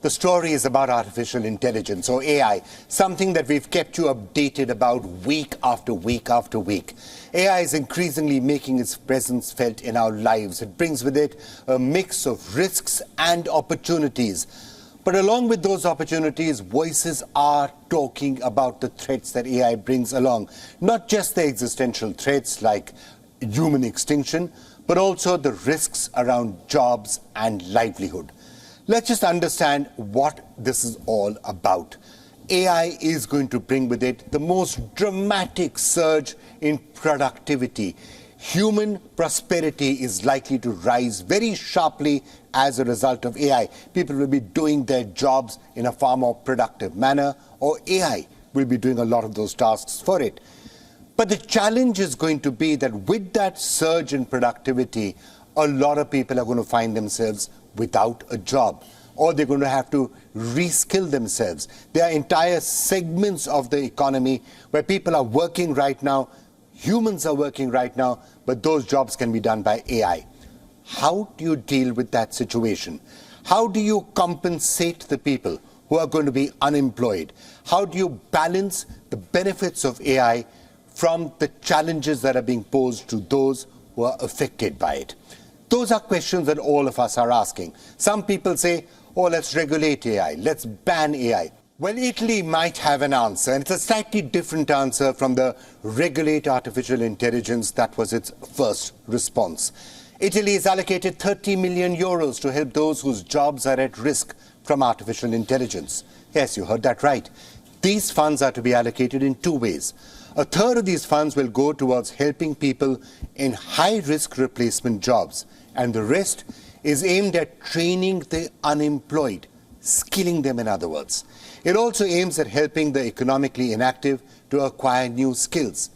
The story is about artificial intelligence, or AI, something that we've kept you updated about week after week after week. AI is increasingly making its presence felt in our lives. It brings with it a mix of risks and opportunities. But along with those opportunities, voices are talking about the threats that AI brings along. Not just the existential threats like human extinction, but also the risks around jobs and livelihood. Let's just understand what this is all about. AI is going to bring with it the most dramatic surge in productivity. Human prosperity is likely to rise very sharply as a result of AI. People will be doing their jobs in a far more productive manner, or AI will be doing a lot of those tasks for it. But the challenge is going to be that with that surge in productivity, a lot of people are going to find themselves without a job, or they're going to have to reskill themselves. There are entire segments of the economy where people are working right now, humans are working right now, but those jobs can be done by AI. How do you deal with that situation? How do you compensate the people who are going to be unemployed? How do you balance the benefits of AI from the challenges that are being posed to those who are affected by it? Those are questions that all of us are asking. Some people say, oh, let's regulate AI, let's ban AI. Well, Italy might have an answer, and it's a slightly different answer from the regulate artificial intelligence that was its first response. Italy has allocated 30 million euros to help those whose jobs are at risk from artificial intelligence. Yes, you heard that right. These funds are to be allocated in two ways. A third of these funds will go towards helping people in high-risk replacement jobs, and the rest is aimed at training the unemployed, skilling them in other words. It also aims at helping the economically inactive to acquire new skills.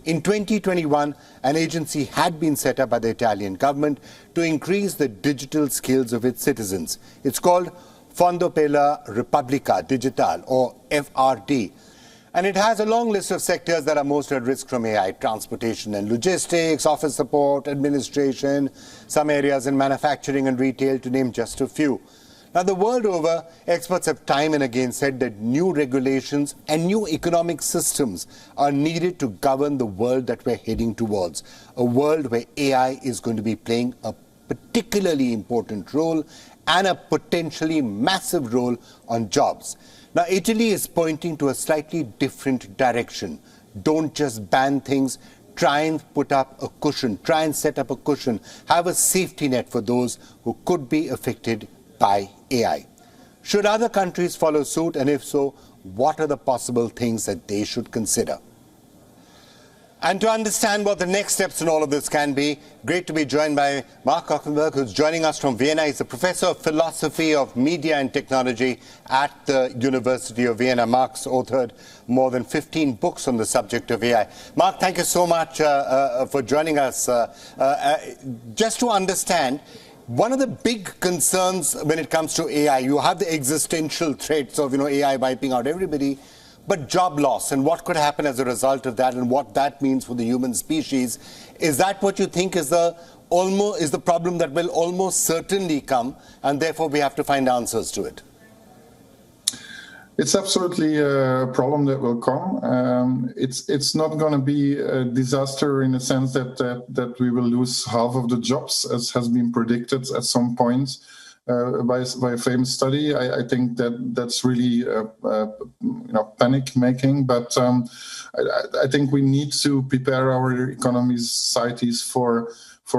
In 2021, an agency had been set up by the Italian government to increase the digital skills of its citizens. It's called Fondo per la Repubblica Digital, or FRD. And it has a long list of sectors that are most at risk from AI: transportation and logistics, office support, administration, some areas in manufacturing and retail, to name just a few. Now, the world over, experts have time and again said that new regulations and new economic systems are needed to govern the world that we're heading towards, a world where AI is going to be playing a particularly important role and a potentially massive role on jobs. Now, Italy is pointing to a slightly different direction. Don't just ban things, try and put up a cushion, try and set up a cushion, have a safety net for those who could be affected by AI. Should other countries follow suit, and if so, what are the possible things that they should consider? And to understand what the next steps in all of this can be, great to be joined by Mark Ockenberg, who's joining us from Vienna. He's a professor of philosophy of media and technology at the University of Vienna. Mark's authored more than 15 books on the subject of AI. Mark, thank you so much for joining us. Just to understand, one of the big concerns when it comes to AI, you have the existential threats of AI wiping out everybody, but job loss and what could happen as a result of that and what that means for the human species. Is that what you think is the problem that will almost certainly come, and therefore we have to find answers to it? It's absolutely a problem that will come. It's not going to be a disaster in the sense that we will lose half of the jobs, as has been predicted at some point by a famous study. I think that's really panic making. But I think we need to prepare our economies, societies for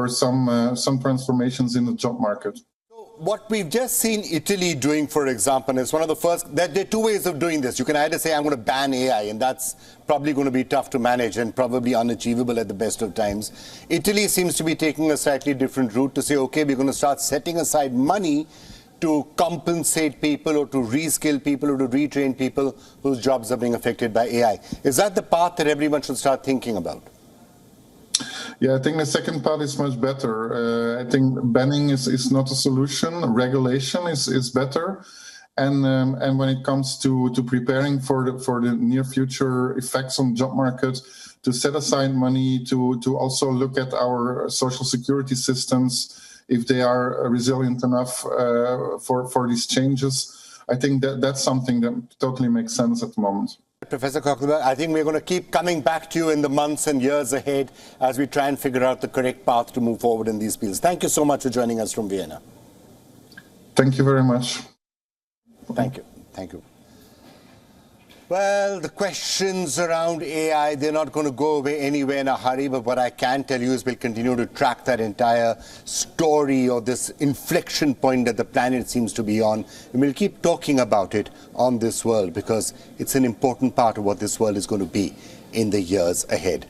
some transformations in the job market. What we've just seen Italy doing, for example, is one of the first. There are two ways of doing this. You can either say, I'm going to ban AI, and that's probably going to be tough to manage and probably unachievable at the best of times. Italy seems to be taking a slightly different route to say, okay, we're going to start setting aside money to compensate people or to reskill people or to retrain people whose jobs are being affected by AI. Is that the path that everyone should start thinking about? Yeah, I think the second part is much better. I think banning is not a solution. Regulation is better. And when it comes to preparing for the near future effects on the job market, to set aside money, to also look at our social security systems, if they are resilient enough for these changes. I think that that's something that totally makes sense at the moment. Professor Kochler, I think we're going to keep coming back to you in the months and years ahead as we try and figure out the correct path to move forward in these fields. Thank you so much for joining us from Vienna. Thank you very much. Thank you. Thank you. Well, the questions around AI, they're not going to go away anywhere in a hurry, but what I can tell you is we'll continue to track that entire story or this inflection point that the planet seems to be on, and we'll keep talking about it on This World because it's an important part of what this world is going to be in the years ahead.